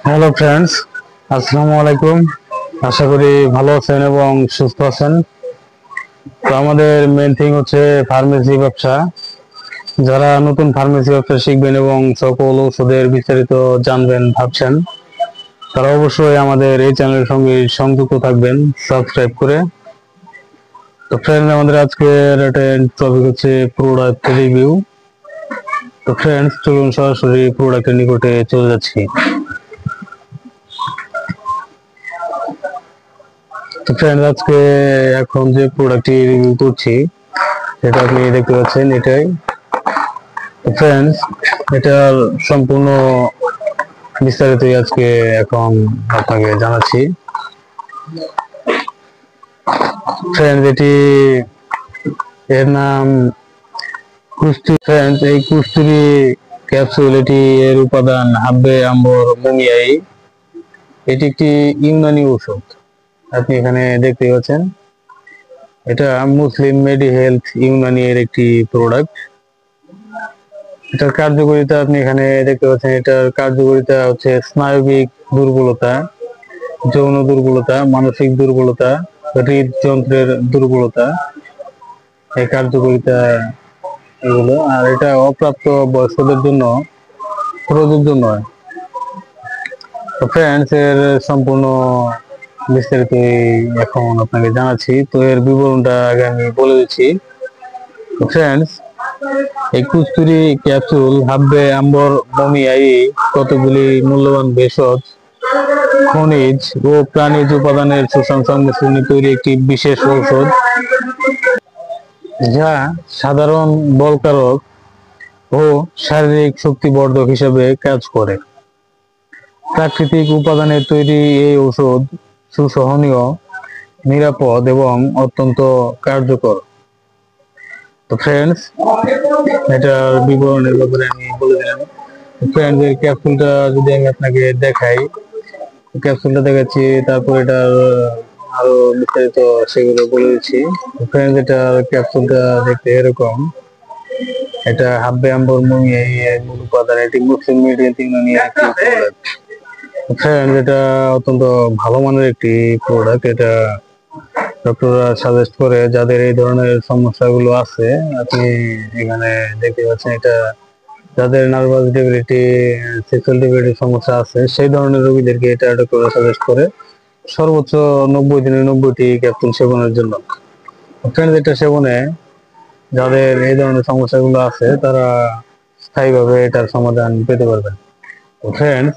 Hello friends, আসসালামু আলাইকুম। আশা করি ভালো আছেন এবং সুস্থ আছেন। তো আমাদের মেন থিং হচ্ছে ফার্মেসি ব্যবসা। যারা নতুন ফার্মেসি ব্যবসা শিখবেন এবং সকল ওষুধের বিস্তারিত জানবেন ভাবছেন, তারা অবশ্যই আমাদের এই চ্যানেলের সঙ্গে সংযুক্ত থাকবেন সাবস্ক্রাইব করে। তো ফ্রেন্ডস, আমাদের আজকের টপিক হচ্ছে প্রোডাক্ট রিভিউ। তো ফ্রেন্ডস, চলুন সরাসরি প্রোডাক্টের নিকটে চলে যাচ্ছি। তো ফ্রেন্ডস, আজকে এখন যে প্রোডাক্টটি রিভিউ করছি সেটা আপনি দেখতে পাচ্ছেন, এটাই। তো ফ্রেন্ডস, এটার সম্পূর্ণ বিস্তারিতই আজকে এখন আপনাকে জানাচ্ছি। ফ্রেন্ডস, এর নাম কুস্তুরি। ফ্রেন্ডস, এই কুস্তুরি ক্যাপসুল, এর উপাদান হাব্বে আম্বর মুমিয়াই। এটি একটি ইউনানি ঔষধ। আপনি এখানে দেখতে পাচ্ছেন, এটা মুসলিম মেডি হেলথ ইউনানি এর একটি প্রোডাক্ট। এটার কার্যকারিতা আপনি এখানে দেখতে পাচ্ছেন। এটার কার্যকারিতা হচ্ছে স্নায়বিক দুর্বলতা, যৌন দুর্বলতা, মানসিক দুর্বলতা, হৃদযন্ত্রের দুর্বলতা, এই কার্যকারিতা এগুলো। আর এটা অপ্রাপ্ত বয়স্কদের জন্য প্রযোজ্য নয়। তো ফ্রেন্ডস, এর সম্পূর্ণ বিস্তারিত এখন আপনাকে জানাচ্ছি। তো এর বিবরণটা আগে আমি বলে দিচ্ছি। ফ্রেন্ডস, এই কুস্তুরি ক্যাপসুল হাব্বে আম্বর মমিয়াই কতগুলি মূল্যবান ভেষজ, খনিজ ও প্রাণীজ উপাদানের সুষম সংমিশ্রণে তৈরি একটি বিশেষ ঔষধ, যা সাধারণ বলকারক ও শারীরিক শক্তিবর্ধক হিসেবে কাজ করে। প্রাকৃতিক উপাদানে তৈরি এই ঔষধ সুসহনীয়, নিরাপদ এবং অত্যন্ত কার্যকর। তো ফ্রেন্ডস, এটার বিবরণের ব্যাপারে আমি বলে দিলাম। ফ্রেন্ডস, এই ক্যাপসুলটা যদি আমি আপনাকে দেখাই, ক্যাপসুলটা দেখাচ্ছি, তারপর এটার আরো বিস্তারিত সেগুলো বলে দিচ্ছি। ফ্রেন্ডস, এটার ক্যাপসুলটা দেখতে এরকম। এটা হাব্বে আম্বর মুমিয়াই এর মূল উপাদান। এটি মুসলিম মেডিকেল ইউনিয়নের একটি প্রোডাক্ট। ফ্রেন্ডস, এটা অত্যন্ত ভালো মানের একটি প্রোডাক্ট। এটা ডক্টররা সাজেস্ট করে যাদের এই ধরনের সমস্যাগুলো আছে। আপনি এখানে দেখতে পাচ্ছেন, এটা যাদের নার্ভাস ডিসেবিলিটি, সেক্সুয়াল ডিসেবিলিটির সমস্যা আছে, সেই ধরনের রোগীদেরকে এটা ডক্টররা সাজেস্ট করে সর্বোচ্চ 90 দিনে 90টি ক্যাপসুল সেবনের জন্য। ফ্রেন্ডস, এটা সেবনে যাদের এই ধরনের সমস্যাগুলো আছে তারা স্থায়ীভাবে এটার সমাধান পেতে পারবেন। ফ্রেন্ডস,